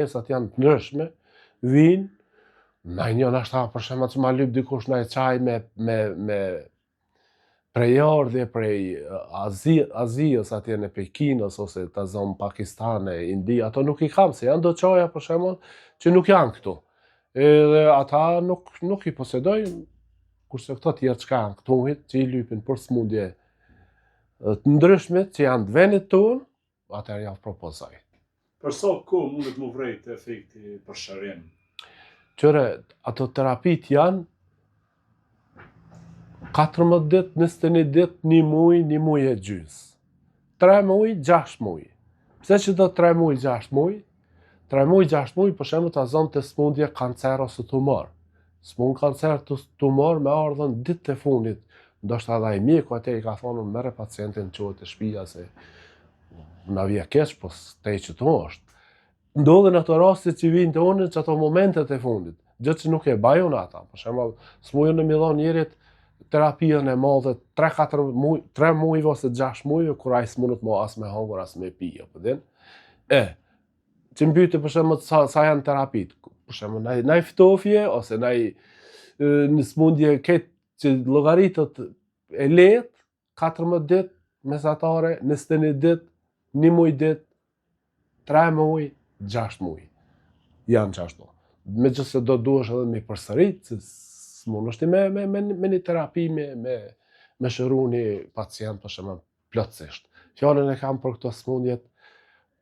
Esat janë të ndryshme, vinë, na njën ashta për shembull që ma lyp dikush na çaj me prej ardhje prej Azijës atje në Pekinës ose ta zonë Pakistane, Indi, ato nuk i kam se janë do çaja për shembull që nuk janë këtu. Edhe ata nuk i posedojnë, kurse këto tjerë çka janë këtu që i lypin për smundje të ndryshme që janë të vendit tonë, atëherë ja propozoj. Për sa kohë mundet më vrejt efekti për shërim? Qëre, ato terapit janë 14 ditë, 21 ditë, 1 muj, 1 muj e gjys. 3 muj, 6 muj. Pse që do 3 muj, 6 muj? 3 muj, 6 muj, për shembull ta zonë të smundje kancer ose tumor. Smund kancer të tumor me ardhën ditë të fundit. Ndoshta edhe ai mjeku atë i ka thonë merre pacientin çohet të shtëpia se na vija keq, po te që të është. Ndodhen ato raste që vinë të unë që ato momentet e fundit, gjë që nuk e bajun ata. Për shembull, smujën e millon njerit terapien e madhe 3-4 muj, 3 muj ose 6 muj, kur ai s'mundet më as me hangur as me pi, apo din. Që mbyty për shembull sa janë terapit. Për shembull, ndaj ftofje ose në smundje këtë që llogaritet e lehtë, 14 ditë mesatare, 21 ditë, 1 muj ditë, 3 muj, 6 muj. Janë qashtu. Megjithëse do duhesh edhe me përsërit, se s'mundesh ti me një terapi me shëru një pacient për shembull plotësisht. Fjalën e kam për këto smundjet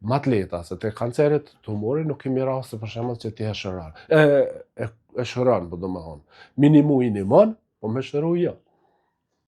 më të lehta, se te kancerit tumori nuk kemi raste për shembull që ti e shëron. E shëron, po domethënë. Minimumi 1 muj, po me shëru jo.